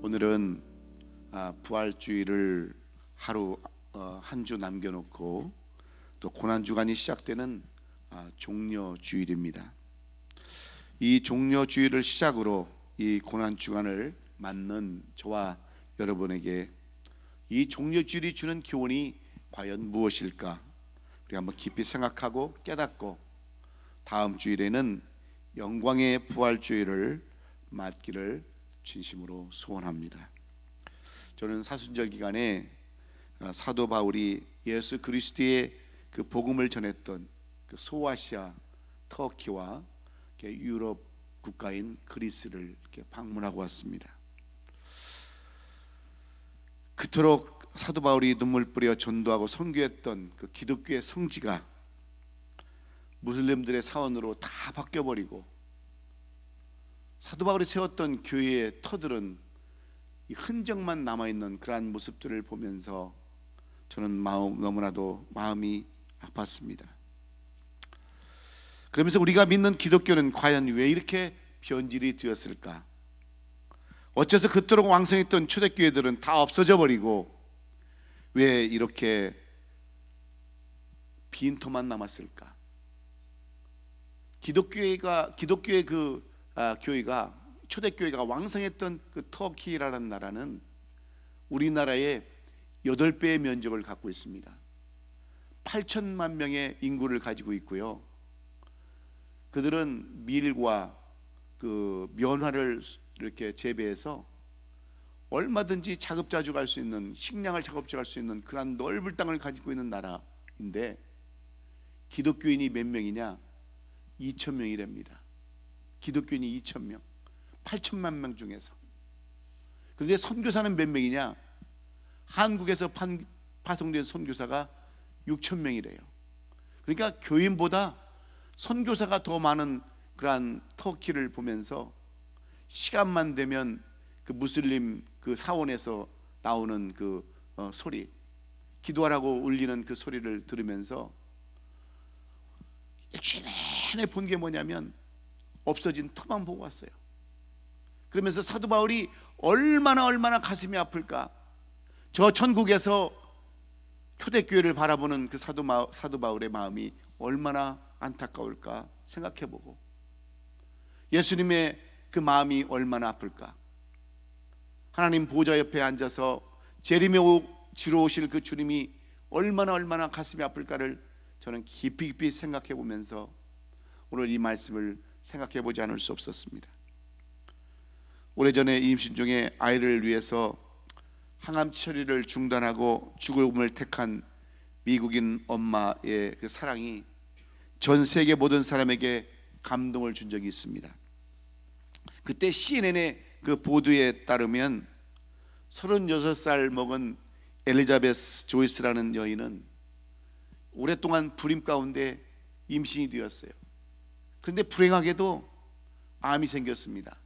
오늘은 부활주의를 하루 한 주 남겨놓고 또 고난주간이 시작되는 종려주일입니다. 이 종려주일을 시작으로 이 고난주간을 맞는 저와 여러분에게 이 종려주일이 주는 교훈이 과연 무엇일까? 우리 한번 깊이 생각하고 깨닫고 다음 주일에는 영광의 부활주일을 맞기를 진심으로 소원합니다. 저는 사순절 기간에 사도 바울이 예수 그리스도의 그 복음을 전했던 그 소아시아, 터키와 유럽 국가인 그리스를 이렇게 방문하고 왔습니다. 그토록 사도 바울이 눈물 뿌려 전도하고 선교했던 그 기독교의 성지가 무슬림들의 사원으로 다 바뀌어버리고 사도 바울이 세웠던 교회의 터들은 이 흔적만 남아있는 그러한 모습들을 보면서 저는 너무나도 마음이 아팠습니다. 그러면서 우리가 믿는 기독교는 과연 왜 이렇게 변질이 되었을까? 어째서 그토록 왕성했던 초대교회들은 다 없어져 버리고 왜 이렇게 빈터만 남았을까? 기독교의 교회가 초대교회가 왕성했던 그 터키라는 나라는 우리나라의 8배의 면적을 갖고 있습니다. 8천만 명의 인구를 가지고 있고요. 그들은 밀과 그 면화를 이렇게 재배해서 얼마든지 자급자족할 수 있는, 식량을 자급자족할 수 있는 그런 넓은 땅을 가지고 있는 나라인데 기독교인이 몇 명이냐? 2천 명이랍니다. 기독교인이 2천 명, 8천만 명 중에서. 그런데 선교사는 몇 명이냐? 한국에서 파송된 선교사가 6천 명이래요. 그러니까 교인보다 선교사가 더 많은 그러한 터키를 보면서 시간만 되면 그 무슬림 그 사원에서 나오는 그 소리, 기도하라고 울리는 그 소리를 들으면서 일주일 내내 본 게 뭐냐면 없어진 터만 보고 왔어요. 그러면서 사도 바울이 얼마나 가슴이 아플까? 저 천국에서 초대교회를 바라보는 그 사도 바울의 마음이 얼마나 안타까울까 생각해보고 예수님의 그 마음이 얼마나 아플까? 하나님 보좌 옆에 앉아서 재림에 지러 오실 그 주님이 얼마나 가슴이 아플까를 저는 깊이 생각해 보면서 오늘 이 말씀을 생각해 보지 않을 수 없었습니다. 오래전에 임신 중에 아이를 위해서 항암 처리를 중단하고 죽음을 택한 미국인 엄마의 그 사랑이 전 세계 모든 사람에게 감동을 준 적이 있습니다. 그때 CNN의 그 보도에 따르면 36살 먹은 엘리자베스 조이스라는 여인은 오랫동안 불임 가운데 임신이 되었어요. 그런데 불행하게도 암이 생겼습니다.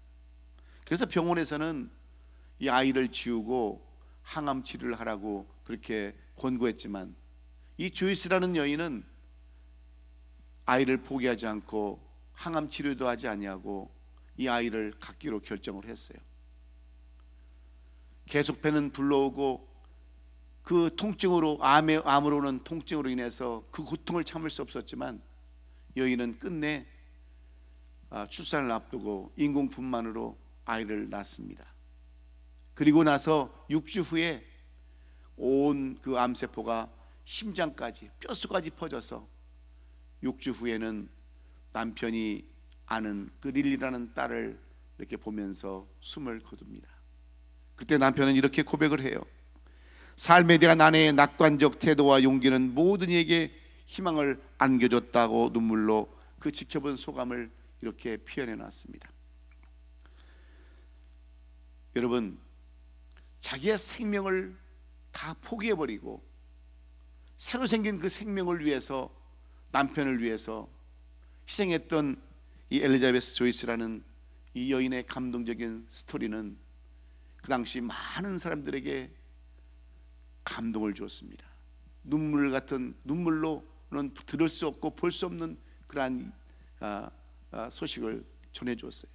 그래서 병원에서는 이 아이를 지우고 항암 치료를 하라고 그렇게 권고했지만 이 조이스라는 여인은 아이를 포기하지 않고 항암 치료도 하지 아니하고 이 아이를 갖기로 결정을 했어요. 계속 배는 불러오고 그 통증으로 암으로 오는 통증으로 인해서 그 고통을 참을 수 없었지만 여인은 끝내 출산을 앞두고 인공분만으로 아이를 낳습니다. 그리고 나서 6주 후에 온 그 암세포가 심장까지 뼛속까지 퍼져서 6주 후에는 남편이 아는 그 릴리라는 딸을 이렇게 보면서 숨을 거둡니다. 그때 남편은 이렇게 고백을 해요. 삶에 대한 아내의 낙관적 태도와 용기는 모든 이에게 희망을 안겨줬다고 눈물로 그 지켜본 소감을 이렇게 표현해 놨습니다. 여러분, 자기의 생명을 다 포기해버리고 새로 생긴 그 생명을 위해서, 남편을 위해서 희생했던 이 엘리자베스 조이스라는 이 여인의 감동적인 스토리는 그 당시 많은 사람들에게 감동을 주었습니다. 눈물로는 들을 수 없고 볼 수 없는 그러한 소식을 전해 주었어요.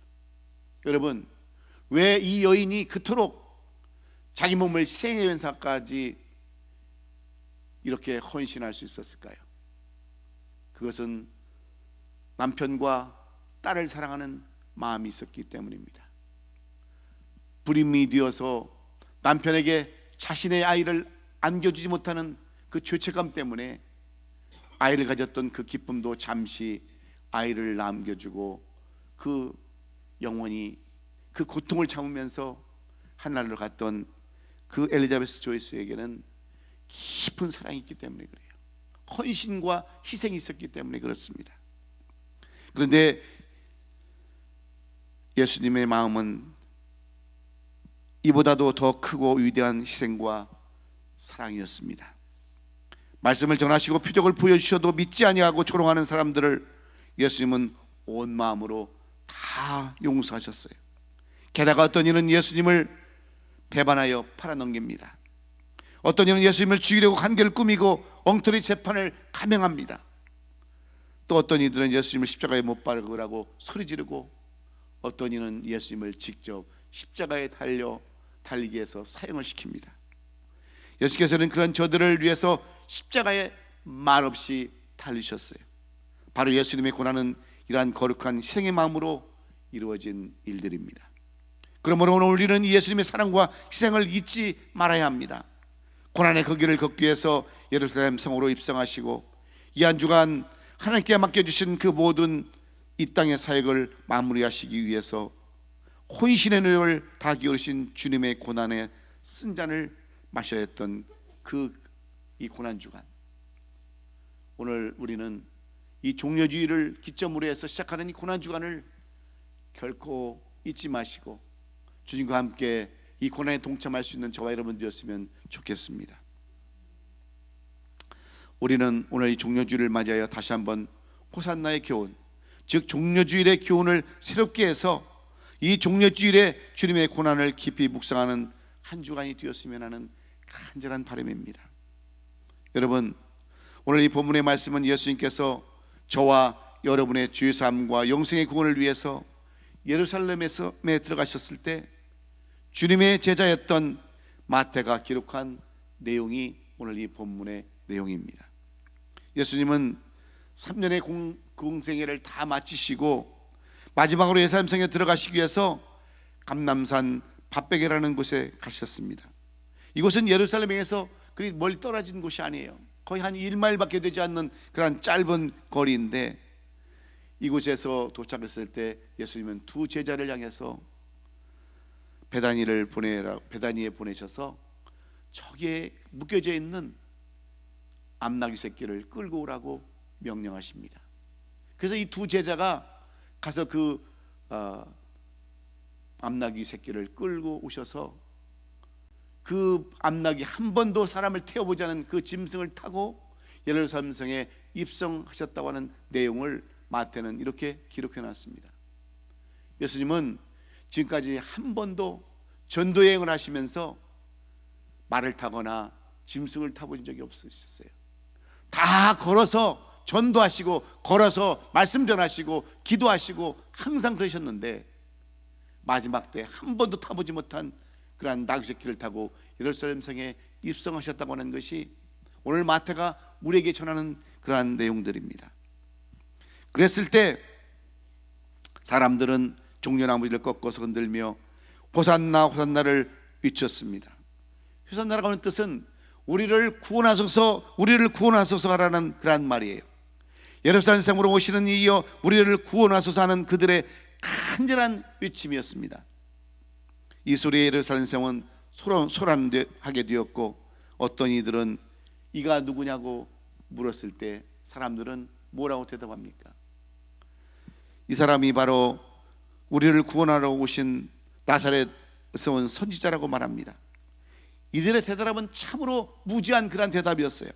여러분, 왜 이 여인이 그토록 자기 몸을 희생하면서까지 이렇게 헌신할 수 있었을까요? 그것은 남편과 딸을 사랑하는 마음이 있었기 때문입니다. 불임이 되어서 남편에게 자신의 아이를 안겨주지 못하는 그 죄책감 때문에 아이를 가졌던 그 기쁨도 잠시 아이를 남겨주고 그 영원히 그 고통을 참으면서 하늘나라로 갔던 그 엘리자베스 조이스에게는 깊은 사랑이 있기 때문에 그래요. 헌신과 희생이 있었기 때문에 그렇습니다. 그런데 예수님의 마음은 이보다도 더 크고 위대한 희생과 사랑이었습니다. 말씀을 전하시고 표적을 보여주셔도 믿지 아니하고 조롱하는 사람들을 예수님은 온 마음으로 다 용서하셨어요. 게다가 어떤 이는 예수님을 배반하여 팔아넘깁니다. 어떤 이는 예수님을 죽이려고 관계를 꾸미고 엉터리 재판을 감행합니다. 또 어떤 이들은 예수님을 십자가에 못 박으라고 소리 지르고, 어떤 이는 예수님을 직접 십자가에 달리게 해서 사형을 시킵니다. 예수께서는 그런 저들을 위해서 십자가에 말없이 달리셨어요. 바로 예수님의 고난은 이러한 거룩한 희생의 마음으로 이루어진 일들입니다. 그러므로 오늘 우리는 예수님의 사랑과 희생을 잊지 말아야 합니다. 고난의 그 길을 걷기 위해서 예루살렘 성으로 입성하시고 이 한 주간 하나님께 맡겨주신 그 모든 이 땅의 사역을 마무리하시기 위해서 혼신의 노력을 다 기울이신 주님의 고난의 쓴 잔을 마셔야 했던 이 고난 주간, 오늘 우리는 이 종려주의를 기점으로 해서 시작하는 이 고난 주간을 결코 잊지 마시고 주님과 함께 이 고난에 동참할 수 있는 저와 여러분들이었으면 좋겠습니다. 우리는 오늘 이 종려주의를 맞이하여 다시 한번 호산나의 교훈, 즉 종려주일의 교훈을 새롭게 해서 이 종려주일에 주님의 고난을 깊이 묵상하는 한 주간이 되었으면 하는 간절한 바람입니다. 여러분, 오늘 이 본문의 말씀은 예수님께서 저와 여러분의 죄사함과 영생의 구원을 위해서 예루살렘에 들어가셨을 때 주님의 제자였던 마태가 기록한 내용이 오늘 이 본문의 내용입니다. 예수님은 3년의 공생애를 다 마치시고 마지막으로 예루살렘 성에 들어가시기 위해서 감람산 밧베개라는 곳에 가셨습니다. 이곳은 예루살렘에서 그리 멀리 떨어진 곳이 아니에요. 거의 한 1마일밖에 되지 않는 그런 짧은 거리인데, 이곳에서 도착했을 때 예수님은 두 제자를 향해서 베다니에 보내셔서 저기에 묶여져 있는 암나귀 새끼를 끌고 오라고 명령하십니다. 그래서 이 두 제자가 가서 그 암나귀 새끼를 끌고 오셔서 그 암나귀 한 번도 사람을 태워보지 않은 그 짐승을 타고 예루살렘 성에 입성하셨다고 하는 내용을 마태는 이렇게 기록해 놨습니다. 예수님은 지금까지 한 번도 전도 여행을 하시면서 말을 타거나 짐승을 타본 적이 없으셨어요. 다 걸어서 전도하시고, 걸어서 말씀 전하시고, 기도하시고 항상 그러셨는데, 마지막 때 한 번도 타보지 못한 그러한 나귀새끼를 타고 예루살렘 성에 입성하셨다고 하는 것이 오늘 마태가 우리에게 전하는 그러한 내용들입니다. 그랬을 때 사람들은 종려나무를 꺾어서 흔들며 호산나 호산나를 외쳤습니다. 호산나라고 하는 뜻은 우리를 구원하소서, 우리를 구원하소서 하라는 그러한 말이에요. 예루살렘 성으로 오시는 이여 우리를 구원하소서 하는 그들의 간절한 외침이었습니다. 이 소리에 예루살렘 성은 소란하게 되었고, 어떤 이들은 이가 누구냐고 물었을 때 사람들은 뭐라고 대답합니까? 이 사람이 바로 우리를 구원하러 오신 나사렛에서 온 선지자라고 말합니다. 이들의 대답은 참으로 무지한 그런 대답이었어요.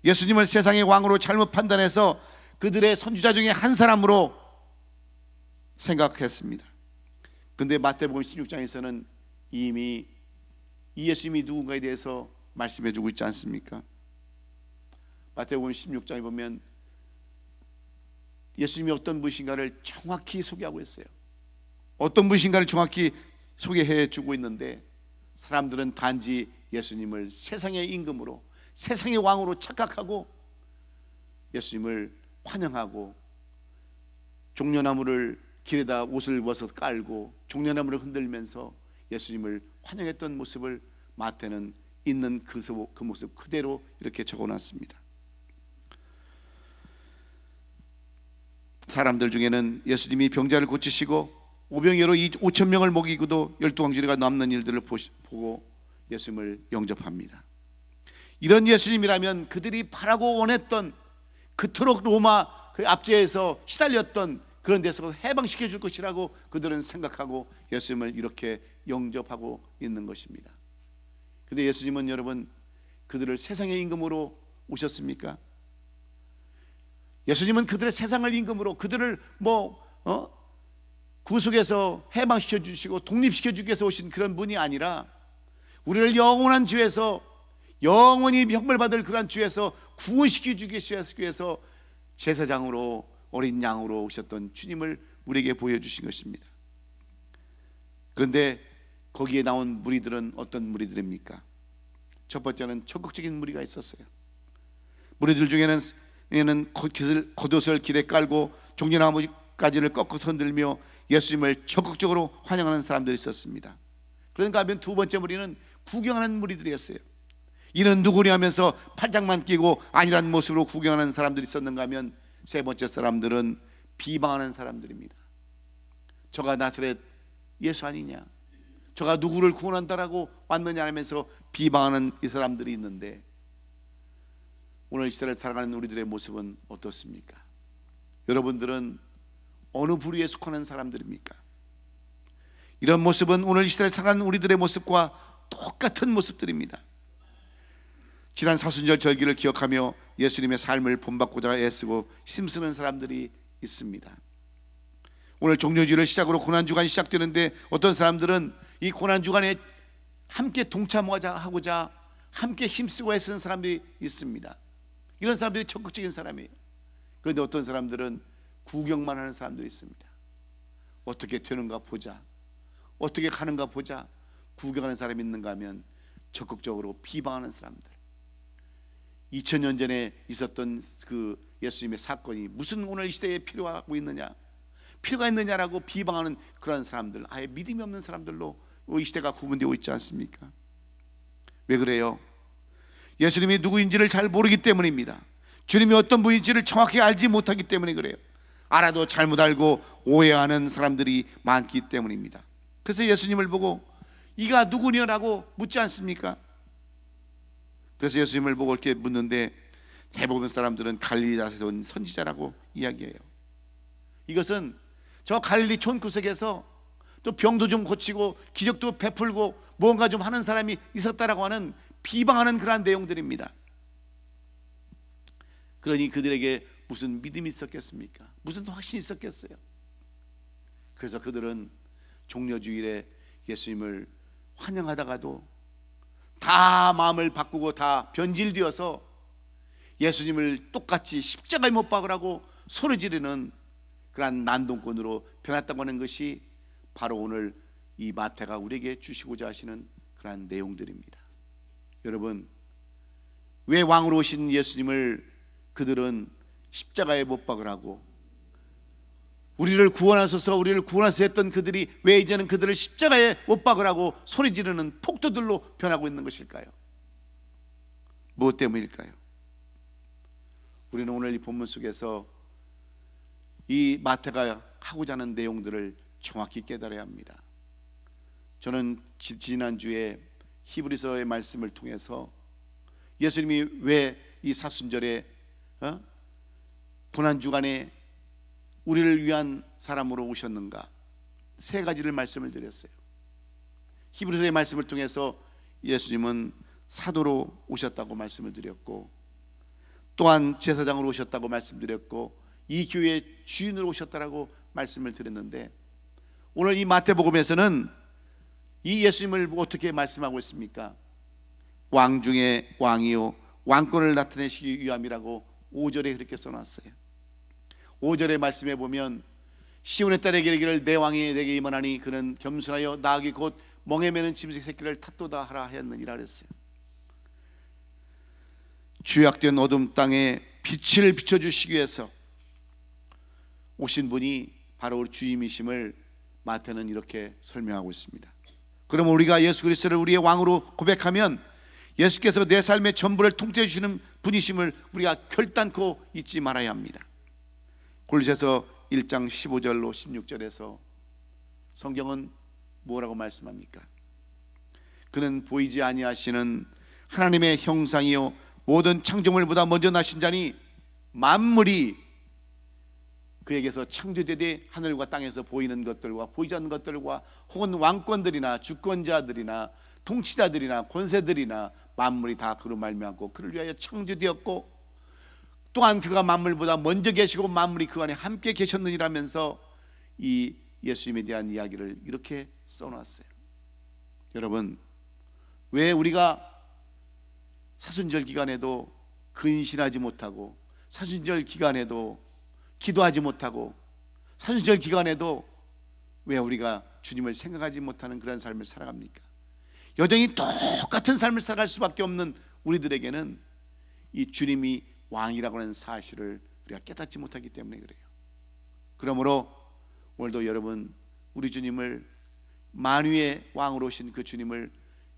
예수님을 세상의 왕으로 잘못 판단해서 그들의 선지자 중에 한 사람으로 생각했습니다. 근데 마태복음 16장에서는 이미 이 예수님이 누군가에 대해서 말씀해 주고 있지 않습니까? 마태복음 16장에 보면 예수님이 어떤 분이신가를 정확히 소개하고 있어요. 어떤 분이신가를 정확히 소개해 주고 있는데, 사람들은 단지 예수님을 세상의 임금으로, 세상의 왕으로 착각하고 예수님을 환영하고 종려나무를 길에다 옷을 벗어 깔고 종려나무를 흔들면서 예수님을 환영했던 모습을 마태는 있는 그 모습 그대로 이렇게 적어놨습니다. 사람들 중에는 예수님이 병자를 고치시고 오병이어로 5천 명을 먹이고도 12광주리가 남는 일들을 보고 예수님을 영접합니다. 이런 예수님이라면 그들이 바라고 원했던, 그토록 로마 그 압제에서 시달렸던 그런 데서 해방시켜 줄 것이라고 그들은 생각하고 예수님을 이렇게 영접하고 있는 것입니다. 근데 예수님은 여러분 그들을 세상의 임금으로 오셨습니까? 예수님은 그들의 세상을 임금으로, 그들을 구속해서 해방시켜 주시고 독립시켜 주기 위해서 오신 그런 분이 아니라 우리를 영원한 죄에서 영원히 형벌받을 그런 죄에서 구원시켜 주기 위해서 제사장으로, 어린 양으로 오셨던 주님을 우리에게 보여주신 것입니다. 그런데 거기에 나온 무리들은 어떤 무리들입니까? 첫 번째는 적극적인 무리가 있었어요. 무리들 중에는 겉옷을 길에 깔고 종려나무가지를 꺾어서 흔들며 예수님을 적극적으로 환영하는 사람들이 있었습니다. 그런가 하면 두 번째 무리는 구경하는 무리들이었어요. 이는 누구냐 하면서 팔짱만 끼고 아니란 모습으로 구경하는 사람들이 있었는가 하면 세 번째 사람들은 비방하는 사람들입니다. 저가 나사렛 예수 아니냐, 저가 누구를 구원한다라고 왔느냐 하면서 비방하는 이 사람들이 있는데, 오늘 이 시대를 살아가는 우리들의 모습은 어떻습니까? 여러분들은 어느 부류에 속하는 사람들입니까? 이런 모습은 오늘 이 시대를 살아가는 우리들의 모습과 똑같은 모습들입니다. 지난 사순절 절기를 기억하며 예수님의 삶을 본받고자 애쓰고 힘쓰는 사람들이 있습니다. 오늘 종료주일을 시작으로 고난주간이 시작되는데 어떤 사람들은 이 고난주간에 함께 동참하고자 함께 힘쓰고 애쓰는 사람들이 있습니다. 이런 사람들이 적극적인 사람이에요. 그런데 어떤 사람들은 구경만 하는 사람들이 있습니다. 어떻게 되는가 보자, 어떻게 가는가 보자 구경하는 사람이 있는가 하면 적극적으로 비방하는 사람들. 2000년 전에 있었던 그 예수님의 사건이 무슨 오늘 이 시대에 필요가 있느냐라고 비방하는 그런 사람들, 아예 믿음이 없는 사람들로 이 시대가 구분되고 있지 않습니까? 왜 그래요? 예수님이 누구인지를 잘 모르기 때문입니다. 주님이 어떤 분인지를 정확히 알지 못하기 때문에 그래요. 알아도 잘못 알고 오해하는 사람들이 많기 때문입니다. 그래서 예수님을 보고 이가 누구냐라고 묻지 않습니까? 그래서 예수님을 보고 이렇게 묻는데 대부분 사람들은 갈릴리에서 온 선지자라고 이야기해요. 이것은 저 갈릴리 촌 구석에서 또 병도 좀 고치고 기적도 베풀고 뭔가 좀 하는 사람이 있었다라고 하는 비방하는 그러한 내용들입니다. 그러니 그들에게 무슨 믿음이 있었겠습니까? 무슨 확신이 있었겠어요? 그래서 그들은 종려주일에 예수님을 환영하다가도 다 마음을 바꾸고 다 변질되어서 예수님을 똑같이 십자가에 못 박으라고 소리 지르는 그러한 난동꾼으로 변했다고 하는 것이 바로 오늘 이 마태가 우리에게 주시고자 하시는 그러한 내용들입니다. 여러분, 왜 왕으로 오신 예수님을 그들은 십자가에 못 박으라고, 우리를 구원하소서 우리를 구원하소서 했던 그들이 왜 이제는 그들을 십자가에 못 박으라고 소리 지르는 폭도들로 변하고 있는 것일까요? 무엇 때문일까요? 우리는 오늘 이 본문 속에서 이 마태가 하고자 하는 내용들을 정확히 깨달아야 합니다. 저는 지난주에 히브리서의 말씀을 통해서 예수님이 왜 이 사순절에 고난주간에 우리를 위한 사람으로 오셨는가, 세 가지를 말씀을 드렸어요. 히브리서의 말씀을 통해서 예수님은 사도로 오셨다고 말씀을 드렸고, 또한 제사장으로 오셨다고 말씀드렸고, 이 교회의 주인으로 오셨다라고 말씀을 드렸는데, 오늘 이 마태복음에서는 이 예수님을 어떻게 말씀하고 있습니까? 왕 중에 왕이요 왕권을 나타내시기 위함이라고 5절에 그렇게 써놨어요. 5절의 말씀에 보면 시온의 딸에게 이르기를 내 왕이 내게 임하나니 그는 겸손하여 나귀 곧 멍에 매는 짐승 새끼를 탓도다 하라 하였느니라 그랬어요. 죄악된 어둠 땅에 빛을 비춰주시기 위해서 오신 분이 바로 우리 주님이심을 마태는 이렇게 설명하고 있습니다. 그럼 우리가 예수 그리스도를 우리의 왕으로 고백하면 예수께서 내 삶의 전부를 통째해 주시는 분이심을 우리가 결단코 잊지 말아야 합니다. 골로새서 1장 15절로 16절에서 성경은 뭐라고 말씀합니까? 그는 보이지 아니하시는 하나님의 형상이요 모든 창조물보다 먼저 나신 자니 만물이 그에게서 창조되되 하늘과 땅에서 보이는 것들과 보이지 않는 것들과 혹은 왕권들이나 주권자들이나 통치자들이나 권세들이나 만물이 다 그로 말미암고 그를 위하여 창조되었고 또한 그가 만물보다 먼저 계시고 만물이 그 안에 함께 계셨느니라면서 이 예수님에 대한 이야기를 이렇게 써놨어요. 여러분, 왜 우리가 사순절 기간에도 근신하지 못하고 사순절 기간에도 기도하지 못하고 사순절 기간에도 왜 우리가 주님을 생각하지 못하는 그런 삶을 살아갑니까? 여전히 똑같은 삶을 살아갈 수밖에 없는 우리들에게는 이 주님이 왕이라고 하는 사실을 우리가 깨닫지 못하기 때문에 그래요. 그러므로 오늘도 여러분 우리 주님을 만유의 왕으로 오신 그 주님을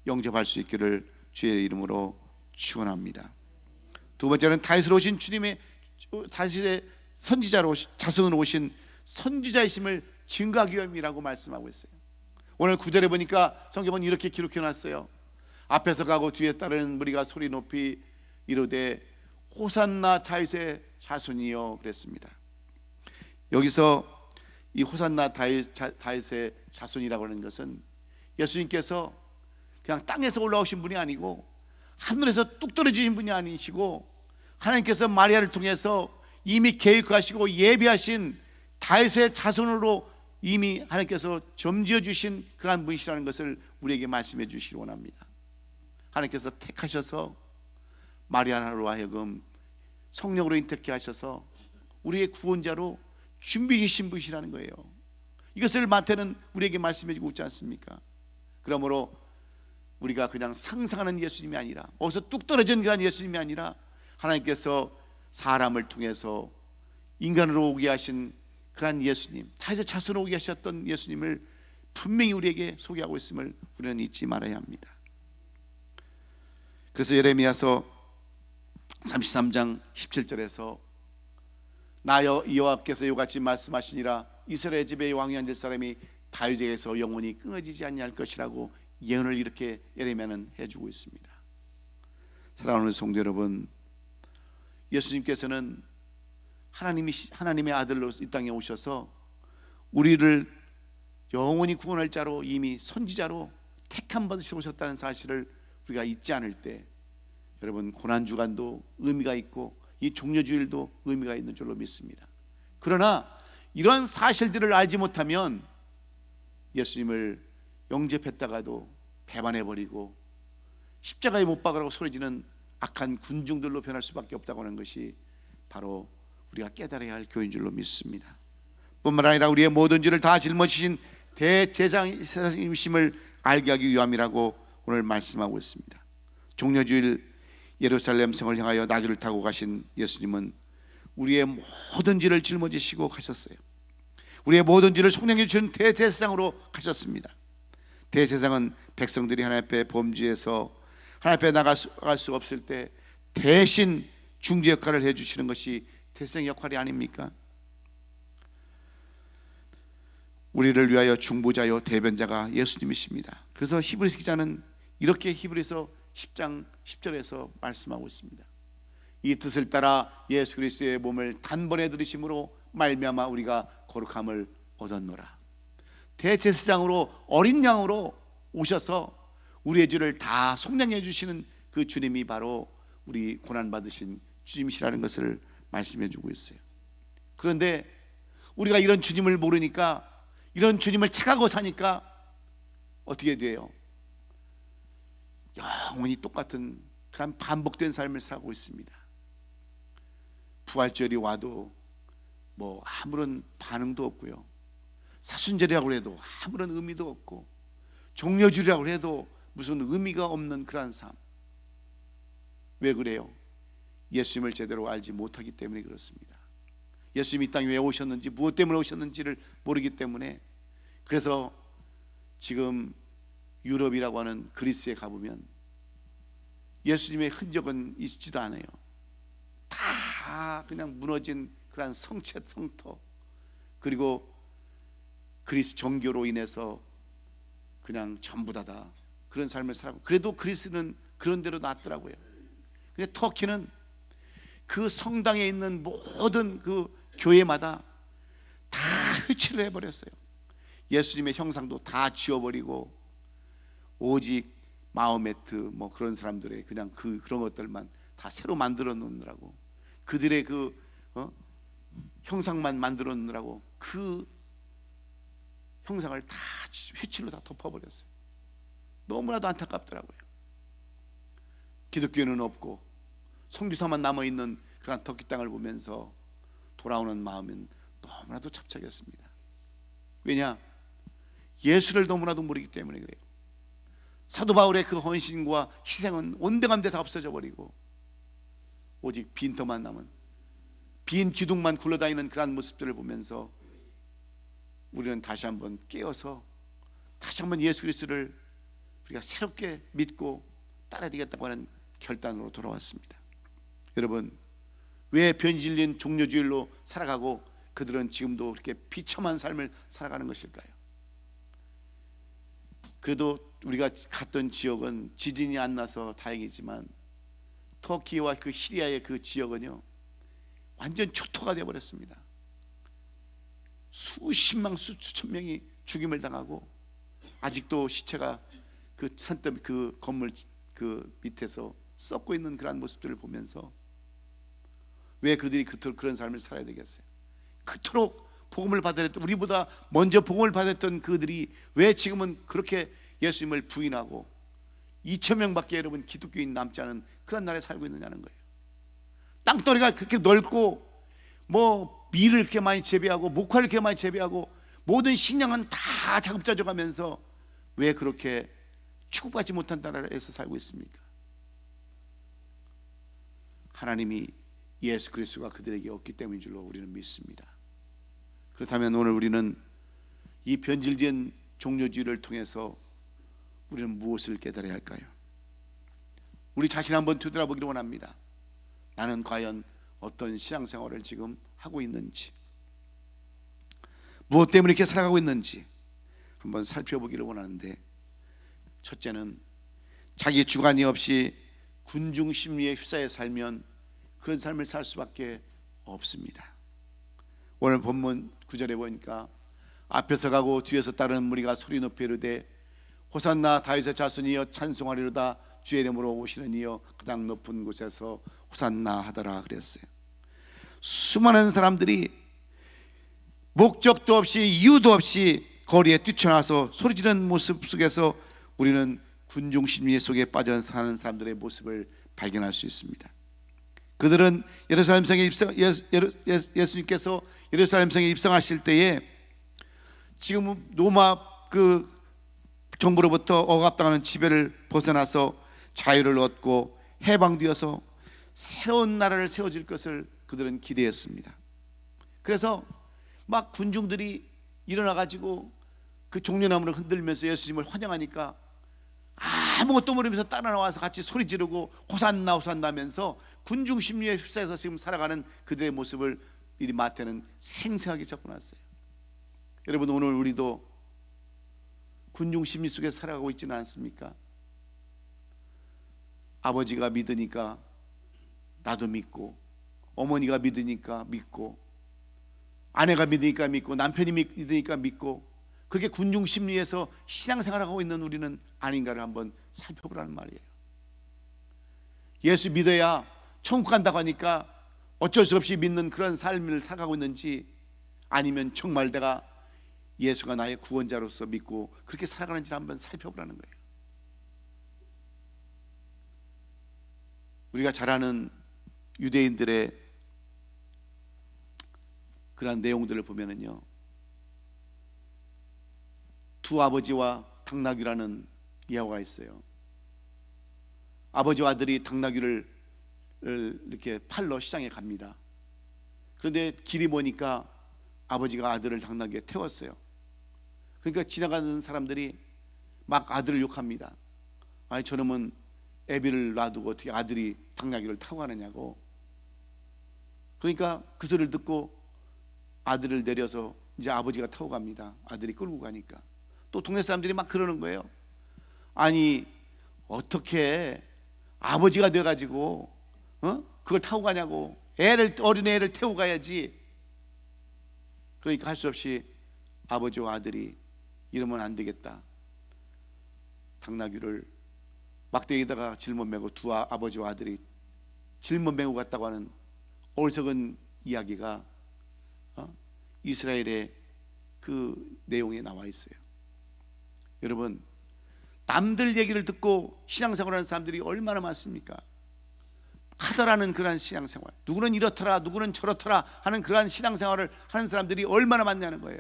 영접할 수 있기를 주의 이름으로 축원합니다. 두 번째는 다윗으로 오신 주님의 다윗의 선지자로 자손으로 오신 선지자이심을 증거하기 위함이라고 말씀하고 있어요. 오늘 9절에 보니까 성경은 이렇게 기록해 놨어요. 앞에서 가고 뒤에 따르는 무리가 소리 높이 이르되 호산나 다윗의 자손이여 그랬습니다. 여기서 이 호산나 다윗의 자손이라고 하는 것은 예수님께서 그냥 땅에서 올라오신 분이 아니고 하늘에서 뚝 떨어지신 분이 아니시고 하나님께서 마리아를 통해서 이미 계획하시고 예비하신 다윗의 자손으로 이미 하나님께서 점지어 주신 그러한 분이시라는 것을 우리에게 말씀해 주시기 원합니다. 하나님께서 택하셔서 마리아로 하여금 성령으로 인택해 하셔서 우리의 구원자로 준비해 주신 분이시라는 거예요. 이것을 마태는 우리에게 말씀해 주고 있지 않습니까? 그러므로 우리가 그냥 상상하는 예수님이 아니라 어디서 뚝 떨어진 그런 예수님이 아니라 하나님께서 사람을 통해서 인간으로 오게 하신 그런 예수님, 다윗의 자손으로 오게 하셨던 예수님을 분명히 우리에게 소개하고 있음을 우리는 잊지 말아야 합니다. 그래서 예레미야서 33장 17절에서 나 여호와께서 이같이 말씀하시니라 이스라엘 집에 왕이 앉을 사람이 다윗에게서 영원히 끊어지지 아니할 것이라고 예언을 이렇게 예레미야는 해주고 있습니다. 사랑하는 성도 여러분, 예수님께서는 하나님의 아들로 이 땅에 오셔서 우리를 영원히 구원할 자로 이미 선지자로 택함 받으시고 오셨다는 사실을 우리가 잊지 않을 때 여러분 고난주간도 의미가 있고 이 종려주일도 의미가 있는 줄로 믿습니다. 그러나 이런 사실들을 알지 못하면 예수님을 영접했다가도 배반해버리고 십자가에 못 박으라고 소리지는 악한 군중들로 변할 수밖에 없다고 하는 것이 바로 우리가 깨달아야 할 교인 줄로 믿습니다. 뿐만 아니라 우리의 모든 죄를 다 짊어지신 대제사장이심을 알게 하기 위함이라고 오늘 말씀하고 있습니다. 종려주일 예루살렘 성을 향하여 나귀를 타고 가신 예수님은 우리의 모든 죄를 짊어지시고 가셨어요. 우리의 모든 죄를 속량해 주시는 대제사장으로 가셨습니다. 대제사장은 백성들이 하나님 앞에 범죄해서 하나님 앞에 나갈 수 없을 때 대신 중재 역할을 해주시는 것이 대제사장 역할이 아닙니까? 우리를 위하여 중보자요 대변자가 예수님이십니다. 그래서 히브리서 기자는 이렇게 히브리서 10장 10절에서 말씀하고 있습니다. 이 뜻을 따라 예수 그리스도의 몸을 단번에 들으심으로 말미암아 우리가 거룩함을 얻었노라. 대제사장으로 어린 양으로 오셔서 우리의 죄를 다 속량해 주시는 그 주님이 바로 우리 고난 받으신 주님이시라는 것을 말씀해 주고 있어요. 그런데 우리가 이런 주님을 모르니까, 이런 주님을 착하고 사니까 어떻게 돼요? 영원히 똑같은 그런 반복된 삶을 살고 있습니다. 부활절이 와도 뭐 아무런 반응도 없고요, 사순절이라고 해도 아무런 의미도 없고, 종려주의라고 해도 무슨 의미가 없는 그러한 삶. 왜 그래요? 예수님을 제대로 알지 못하기 때문에 그렇습니다. 예수님이 이 땅에 왜 오셨는지, 무엇 때문에 오셨는지를 모르기 때문에. 그래서 지금 유럽이라고 하는 그리스에 가보면 예수님의 흔적은 있지도 않아요. 다 그냥 무너진 그런 성체 성터, 그리고 그리스 종교로 인해서 그냥 전부 다 그런 삶을 살고, 그래도 그리스는 그런 대로 놨더라고요. 근데 터키는 그 성당에 있는 모든 그 교회마다 다 회치를 해버렸어요. 예수님의 형상도 다 지워버리고 오직 마호메트 뭐 그런 사람들의 그냥 그런 것들만 다 새로 만들어 놓느라고, 그들의 그 형상만 만들어 놓느라고 그 형상을 다 휘칠로 다 덮어버렸어요. 너무나도 안타깝더라고요. 기독교는 없고 선교사만 남아있는 그런 터키 땅을 보면서 돌아오는 마음은 너무나도 착착했습니다. 왜냐? 예수를 너무나도 모르기 때문에 그래요. 사도 바울의 그 헌신과 희생은 온데간데 다 없어져 버리고 오직 빈터만 남은, 빈 기둥만 굴러다니는 그런 모습들을 보면서 우리는 다시 한번 깨어서 다시 한번 예수 그리스도를 우리가 새롭게 믿고 따라야 되겠다고 하는 결단으로 돌아왔습니다. 여러분, 왜 변질된 종려주의로 살아가고 그들은 지금도 그렇게 비참한 삶을 살아가는 것일까요? 그래도 우리가 갔던 지역은 지진이 안 나서 다행이지만 터키와 그 시리아의 그 지역은요 완전 초토가 되어버렸습니다. 수십만 수천 명이 죽임을 당하고 아직도 시체가 그 산더미 그 건물 그 밑에서 썩고 있는 그런 모습들을 보면서 왜 그들이 그토록 그런 삶을 살아야 되겠어요? 그토록 복음을 받았던, 우리보다 먼저 복음을 받았던 그들이 왜 지금은 그렇게 예수님을 부인하고 2천 명밖에 여러분 기독교인 남지 않은 그런 나라에 살고 있느냐는 거예요. 땅덩어리가 그렇게 넓고 뭐 밀을 그렇게 많이 재배하고 목화를 그렇게 많이 재배하고 모든 식량은 다 자급자족하면서 왜 그렇게 축복받지 못한 나라에서 살고 있습니까? 하나님이 예수 그리스도가 그들에게 없기 때문인 줄로 우리는 믿습니다. 그렇다면 오늘 우리는 이 변질된 종려주의를 통해서 우리는 무엇을 깨달아야 할까요? 우리 자신 한번 되돌아보기를 원합니다. 나는 과연 어떤 신앙생활을 지금 하고 있는지, 무엇 때문에 이렇게 살아가고 있는지 한번 살펴보기를 원하는데, 첫째는 자기 주관이 없이 군중 심리에 휩싸여 살면 그런 삶을 살 수밖에 없습니다. 오늘 본문 9절에 보니까 앞에서 가고 뒤에서 따르는 무리가 소리 높이 이르되 호산나 다윗의 자손이여 찬송하리로다, 주의 이름으로 오시는 이여 가장 높은 곳에서 호산나 하더라 그랬어요. 수많은 사람들이 목적도 없이 이유도 없이 거리에 뛰쳐나와서 소리지르는 모습 속에서 우리는 군중 심리 속에 빠져 사는 사람들의 모습을 발견할 수 있습니다. 그들은 예루살렘 성에 예수님께서 예루살렘 성에 입성하실 때에 지금 로마 그 정부로부터 억압당하는 지배를 벗어나서 자유를 얻고 해방되어서 새로운 나라를 세워질 것을 그들은 기대했습니다. 그래서 막 군중들이 일어나 가지고 그 종려나무를 흔들면서 예수님을 환영하니까 아무것도 모르면서 따라 나와서 같이 소리 지르고 호산나 호산나 하면서 군중 심리에 휩싸여서 지금 살아가는 그들의 모습을 이 마태는 생생하게 적어놨어요. 여러분, 오늘 우리도 군중 심리 속에 살아가고 있지는 않습니까? 아버지가 믿으니까 나도 믿고, 어머니가 믿으니까 믿고, 아내가 믿으니까 믿고, 남편이 믿으니까 믿고, 그렇게 군중 심리에서 신앙생활하고 있는 우리는 아닌가를 한번 살펴보라는 말이에요. 예수 믿어야 천국 간다고 하니까 어쩔 수 없이 믿는 그런 삶을 살아가고 있는지, 아니면 정말 내가 예수가 나의 구원자로서 믿고 그렇게 살아가는지 한번 살펴보라는 거예요. 우리가 잘 아는 유대인들의 그런 내용들을 보면은요, 두 아버지와 당나귀라는 예화가 있어요. 아버지와 아들이 당나귀를 이렇게 팔러 시장에 갑니다. 그런데 길이 머니까 아버지가 아들을 당나귀에 태웠어요. 그러니까 지나가는 사람들이 막 아들을 욕합니다. 아니 저놈은 애비를 놔두고 어떻게 아들이 당나귀를 타고 가느냐고. 그러니까 그 소리를 듣고 아들을 내려서 이제 아버지가 타고 갑니다. 아들이 끌고 가니까 또 동네 사람들이 막 그러는 거예요. 아니 어떻게 아버지가 돼가지고 그걸 타고 가냐고. 어린 애를 태우고 가야지. 그러니까 할 수 없이 아버지와 아들이 이러면 안 되겠다. 당나귀를 막대기에다가 짊어매고 두 아버지와 아들이 짊어매고 갔다고 하는 어리석은 이야기가 이스라엘의 그 내용에 나와 있어요. 여러분, 남들 얘기를 듣고 신앙생활하는 사람들이 얼마나 많습니까? 하더라는 그러한 신앙생활, 누구는 이렇더라 누구는 저렇더라 하는 그러한 신앙생활을 하는 사람들이 얼마나 많냐는 거예요.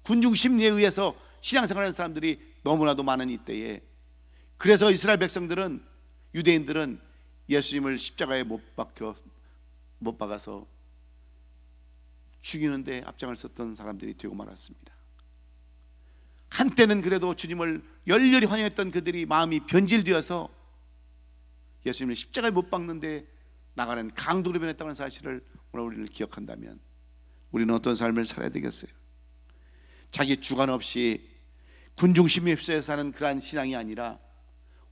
군중 심리에 의해서 신앙생활하는 사람들이 너무나도 많은 이때에, 그래서 이스라엘 백성들은, 유대인들은 예수님을 십자가에 못 박아서 죽이는데 앞장을 섰던 사람들이 되고 말았습니다. 한때는 그래도 주님을 열렬히 환영했던 그들이 마음이 변질되어서 예수님을 십자가에 못 박는데 나가는 강도로 변했다는 사실을 오늘 우리를 기억한다면 우리는 어떤 삶을 살아야 되겠어요? 자기 주관 없이 군중심에 휩싸여 사는 그러한 신앙이 아니라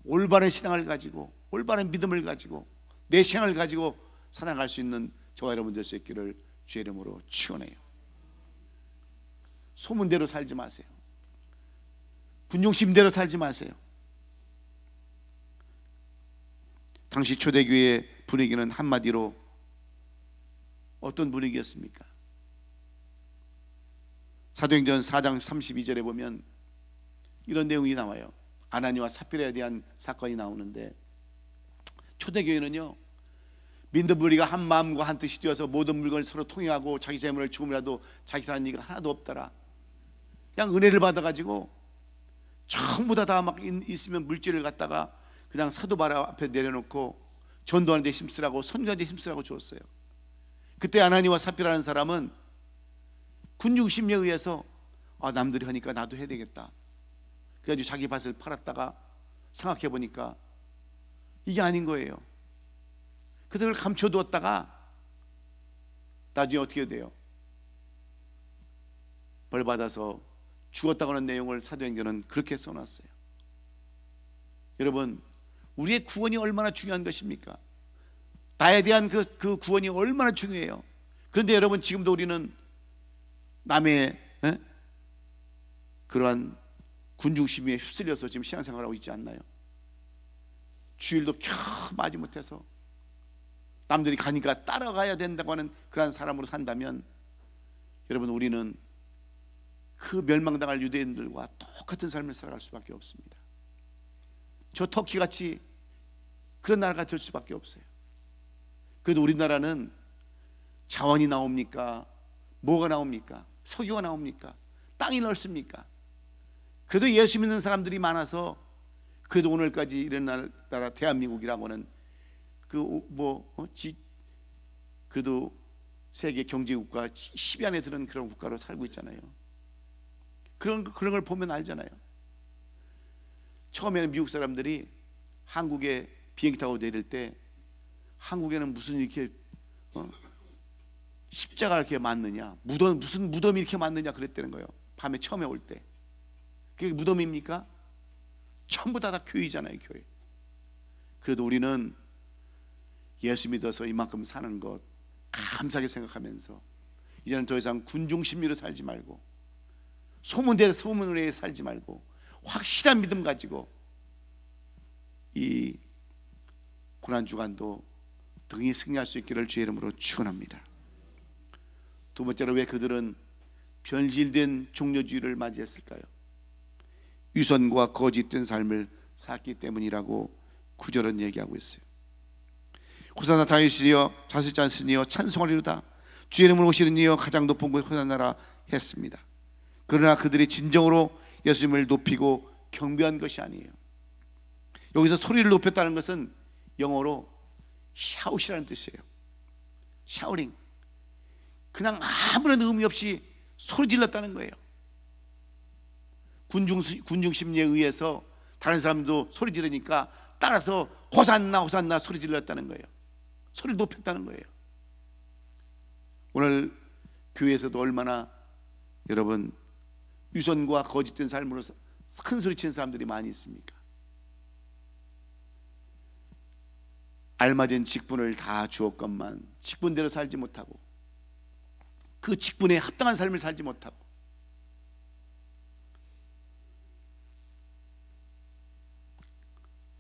올바른 신앙을 가지고, 올바른 믿음을 가지고, 내 신앙을 가지고 살아갈 수 있는 저와 여러분 될 수 있기를 주의 이름으로 축원해요. 소문대로 살지 마세요. 군중심대로 살지 마세요. 당시 초대교회의 분위기는 한마디로 어떤 분위기였습니까? 사도행전 4장 32절에 보면 이런 내용이 나와요. 아나니와 삽비라에 대한 사건이 나오는데, 초대교회는요, 믿는 무리가 한 마음과 한 뜻이 되어서 모든 물건을 서로 통용하고 자기 재물을 죽음이라도 자기들 하는 얘기가 하나도 없더라. 그냥 은혜를 받아가지고 전부 다 막 있으면 물질을 갖다가 그냥 사도 바라 앞에 내려놓고 전도하는 데 힘쓰라고, 선교하는 데 힘쓰라고 주었어요. 그때 아나니와 삽비라는 사람은 군중심리에 의해서 남들이 하니까 나도 해야 되겠다. 그래가지고 자기 밭을 팔았다가 생각해 보니까 이게 아닌 거예요. 그들을 감춰두었다가 나중에 어떻게 돼요? 벌 받아서 죽었다고 하는 내용을 사도행전은 그렇게 써놨어요. 여러분, 우리의 구원이 얼마나 중요한 것입니까? 나에 대한 그 구원이 얼마나 중요해요. 그런데 여러분, 지금도 우리는 남의 그러한 군중심리에 휩쓸려서 지금 신앙생활하고 있지 않나요? 주일도 켜 마지못해서 남들이 가니까 따라가야 된다고 하는 그러한 사람으로 산다면, 여러분, 우리는 그 멸망당할 유대인들과 똑같은 삶을 살아갈 수밖에 없습니다. 저 터키같이 그런 나라가 될 수밖에 없어요. 그래도 우리나라는 자원이 나옵니까? 뭐가 나옵니까? 석유가 나옵니까? 땅이 넓습니까? 그래도 예수 믿는 사람들이 많아서 그래도 오늘까지 이런 나라 대한민국이라고는 그래도 세계 경제국가 10위 안에 드는 그런 국가로 살고 있잖아요. 그런 걸 보면 알잖아요. 처음에는 미국 사람들이 한국에 비행기 타고 내릴 때 한국에는 무슨 이렇게 십자가 이렇게 맞느냐, 무슨 무덤이 이렇게 맞느냐 그랬다는 거예요. 밤에 처음에 올 때. 그게 무덤입니까? 전부 다 교회잖아요, 교회. 그래도 우리는 예수 믿어서 이만큼 사는 것 감사하게 생각하면서 이제는 더 이상 군중심리로 살지 말고 소문대로 소문에 살지 말고 확실한 믿음 가지고 이 고난주간도 등이 승리할 수 있기를 주의 이름으로 축원합니다. 두 번째로, 왜 그들은 변질된 종려주의를 맞이했을까요? 위선과 거짓된 삶을 살았기 때문이라고 9절은 얘기하고 있어요. 호산나 다윗이여 자수지 않으니여 찬송하리로다. 주의 이름으로 오시는 이여 가장 높은 곳에 호산나라 했습니다. 그러나 그들이 진정으로 예수님을 높이고 경배한 것이 아니에요. 여기서 소리를 높였다는 것은 영어로 샤웃이라는 뜻이에요. 샤우링. 그냥 아무런 의미 없이 소리 질렀다는 거예요. 군중 심리에 의해서 다른 사람도 소리 지르니까 따라서 호산나 호산나 소리 질렀다는 거예요. 소리를 높였다는 거예요. 오늘 교회에서도 얼마나 여러분 위선과 거짓된 삶으로 큰 소리 치는 사람들이 많이 있습니까? 알맞은 직분을 다 주었건만 직분대로 살지 못하고 그 직분에 합당한 삶을 살지 못하고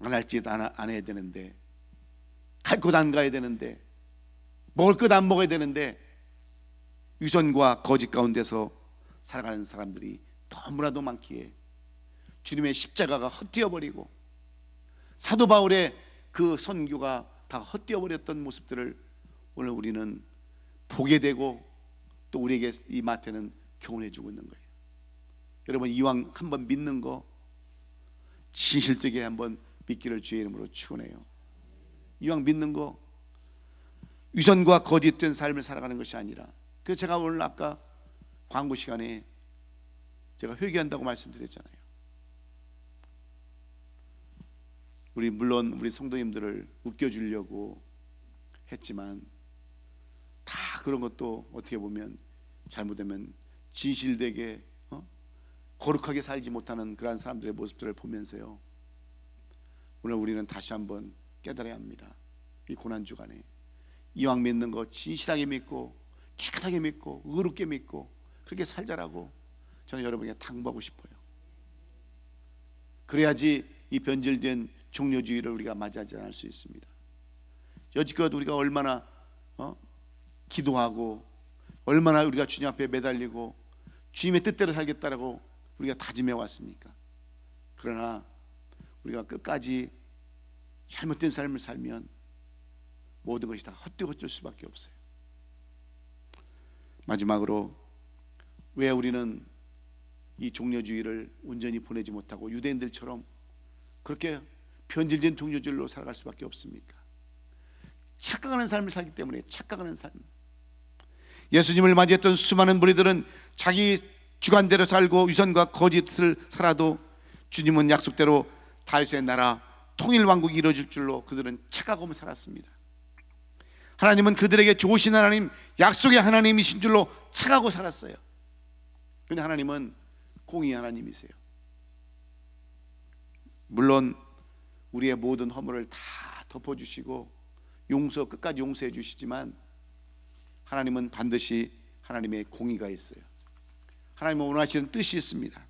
안 할 짓 안 해야 되는데, 갈 곳 안 가야 되는데, 먹을 것 안 먹어야 되는데 위선과 거짓 가운데서 살아가는 사람들이 너무나도 많기에 주님의 십자가가 헛되어버리고 사도 바울의 그 선교가 다 헛되어버렸던 모습들을 오늘 우리는 보게 되고 또 우리에게 이 마태는 교훈해주고 있는 거예요. 여러분, 이왕 한번 믿는 거 진실되게 한번 믿기를 주의 이름으로 축원해요. 이왕 믿는 거 위선과 거짓된 삶을 살아가는 것이 아니라, 그래서 제가 오늘 아까 광고 시간에 제가 회개한다고 말씀드렸잖아요. 물론 우리 성도님들을 웃겨주려고 했지만 다 그런 것도 어떻게 보면 잘못되면 진실되게 거룩하게 살지 못하는 그러한 사람들의 모습들을 보면서요, 오늘 우리는 다시 한번 깨달아야 합니다. 이 고난주간에 이왕 믿는 거 진실하게 믿고 깨끗하게 믿고 의롭게 믿고 그렇게 살자라고 저는 여러분에게 당부하고 싶어요. 그래야지 이 변질된 종려주의를 우리가 맞이하지 않을 수 있습니다. 여지껏 우리가 얼마나 기도하고 얼마나 우리가 주님 앞에 매달리고 주님의 뜻대로 살겠다라고 우리가 다짐해 왔습니까? 그러나 우리가 끝까지 잘못된 삶을 살면 모든 것이 다 헛되어질 수밖에 없어요. 마지막으로 왜 우리는 이 종려주의를 온전히 보내지 못하고 유대인들처럼 그렇게 변질된 종려주의로 살아갈 수밖에 없습니까? 착각하는 삶을 살기 때문에. 착각하는 삶. 예수님을 맞이했던 수많은 무리들은 자기 주관대로 살고 위선과 거짓을 살아도 주님은 약속대로 다윗의 나라 통일 왕국이 이루어질 줄로 그들은 착각하고 살았습니다. 하나님은 그들에게 좋으신 하나님, 약속의 하나님이신 줄로 착각하고 살았어요. 그런데 하나님은 공의 하나님이세요. 물론 우리의 모든 허물을 다 덮어주시고 끝까지 용서해 주시지만 하나님은 반드시 하나님의 공의가 있어요. 하나님은 원하시는 뜻이 있습니다.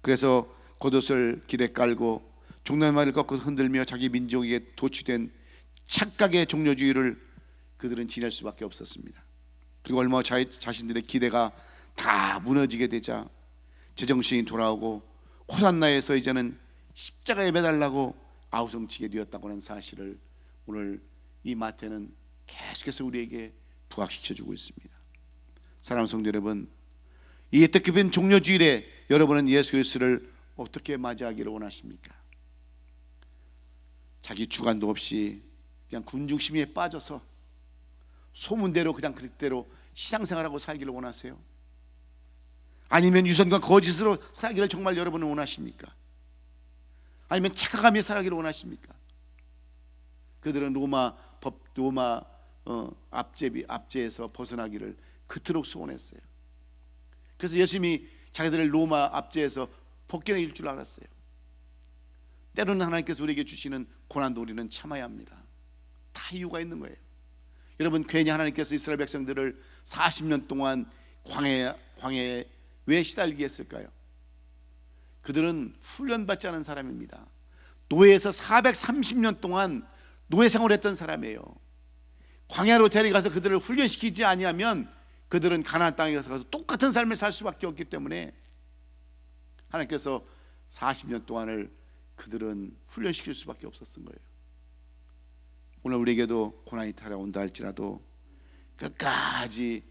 그래서 겉옷을 길에 깔고 종려말을 꺾어 흔들며 자기 민족에게 도취된 착각의 종려주의를 그들은 지낼 수밖에 없었습니다. 그리고 얼마 자신들의 기대가 다 무너지게 되자 제정신이 돌아오고 호산나에서 이제는 십자가에 매달라고 아우성치게 되었다고 하는 사실을 오늘 이 마태는 계속해서 우리에게 부각시켜주고 있습니다. 사랑하는 성도 여러분, 이 뜻깊은 종려주일에 여러분은 예수 그리스도를 어떻게 맞이하기를 원하십니까? 자기 주관도 없이 그냥 군중심리에 빠져서 소문대로 그냥 그대로 시상생활하고 살기를 원하세요? 아니면 유선과 거짓으로 살기를 정말 여러분은 원하십니까? 아니면 착각하며 살기를 원하십니까? 그들은 로마 압제에서 벗어나기를 그토록 소원했어요. 그래서 예수님이 자기들을 로마 압제에서 벗겨낼 줄 알았어요. 때로는 하나님께서 우리에게 주시는 고난도 우리는 참아야 합니다. 다 이유가 있는 거예요. 여러분, 괜히 하나님께서 이스라엘 백성들을 40년 동안 광야에 왜 시달리게 했을까요? 그들은 훈련받지 않은 사람입니다. 노예에서 430년 동안 노예 생활했던 사람이에요. 광야로 데려가서 그들을 훈련시키지 아니하면 그들은 가나안 땅에 가서 똑같은 삶을 살 수밖에 없기 때문에 하나님께서 40년 동안을 그들은 훈련시킬 수밖에 없었던 거예요. 오늘 우리에게도 고난이 찾아온다 할지라도 끝까지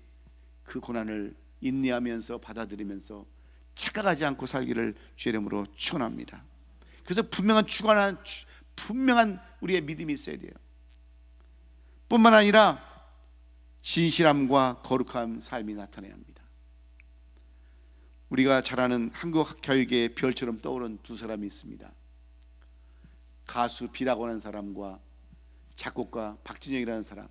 그 고난을 인내하면서 받아들이면서 착각하지 않고 살기를 주의 이름으로 축원합니다. 그래서 분명한 우리의 믿음이 있어야 돼요. 뿐만 아니라 진실함과 거룩한 삶이 나타나야 합니다. 우리가 잘 아는 한국 교육의 별처럼 떠오른 두 사람이 있습니다. 가수 비라고 하는 사람과 작곡가 박진영이라는 사람.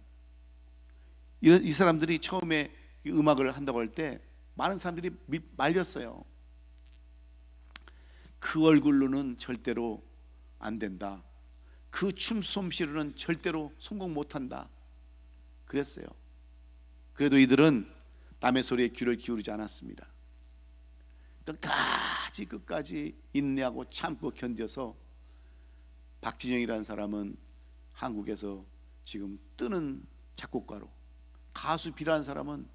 이 사람들이 처음에 음악을 한다고 할 때 많은 사람들이 말렸어요. 그 얼굴로는 절대로 안 된다. 그 춤솜씨로는 절대로 성공 못한다. 그랬어요. 그래도 이들은 남의 소리에 귀를 기울이지 않았습니다. 끝까지 인내하고 참고 견뎌서 박진영이라는 사람은 한국에서 지금 뜨는 작곡가로, 가수 비라는 사람은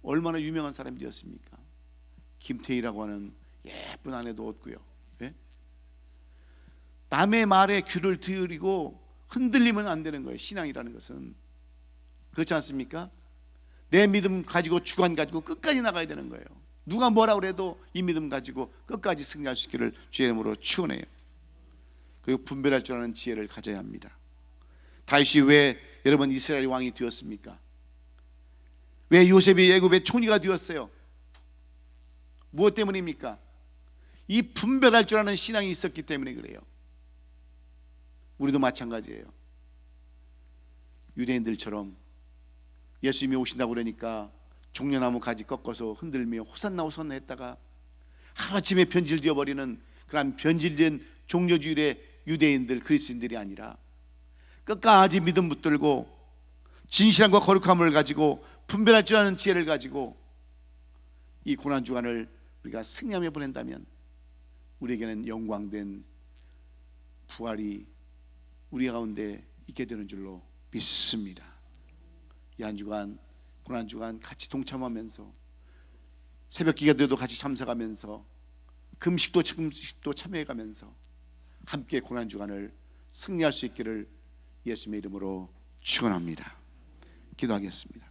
얼마나 유명한 사람이 되었습니까? 김태희라고 하는 예쁜 아내도 얻고요. 예? 남의 말에 귀를 기울이고 흔들리면 안 되는 거예요. 신앙이라는 것은 그렇지 않습니까? 내 믿음 가지고 주관 가지고 끝까지 나가야 되는 거예요. 누가 뭐라 그래도 이 믿음 가지고 끝까지 승리할 수 있기를 주의 이름으로 축원해요. 그리고 분별할 줄 아는 지혜를 가져야 합니다. 다윗이 왜 여러분 이스라엘 왕이 되었습니까? 왜 요셉이 애굽의 총리가 되었어요? 무엇 때문입니까? 이 분별할 줄 아는 신앙이 있었기 때문에 그래요. 우리도 마찬가지예요. 유대인들처럼 예수님이 오신다고 그러니까 종려나무 가지 꺾어서 흔들며 호산나 호산나 했다가 하루아침에 변질되어 버리는 그런 변질된 종려주일의 유대인들, 그리스도인들이 아니라 끝까지 믿음 붙들고 진실함과 거룩함을 가지고 분별할 줄 아는 지혜를 가지고 이 고난주간을 우리가 승리하며 보낸다면 우리에게는 영광된 부활이 우리 가운데 있게 되는 줄로 믿습니다. 이 한 주간 고난주간 같이 동참하면서 새벽 기도도 같이 참석하면서 금식도 참여해가면서 함께 고난주간을 승리할 수 있기를 예수님의 이름으로 축원합니다. 기도하겠습니다.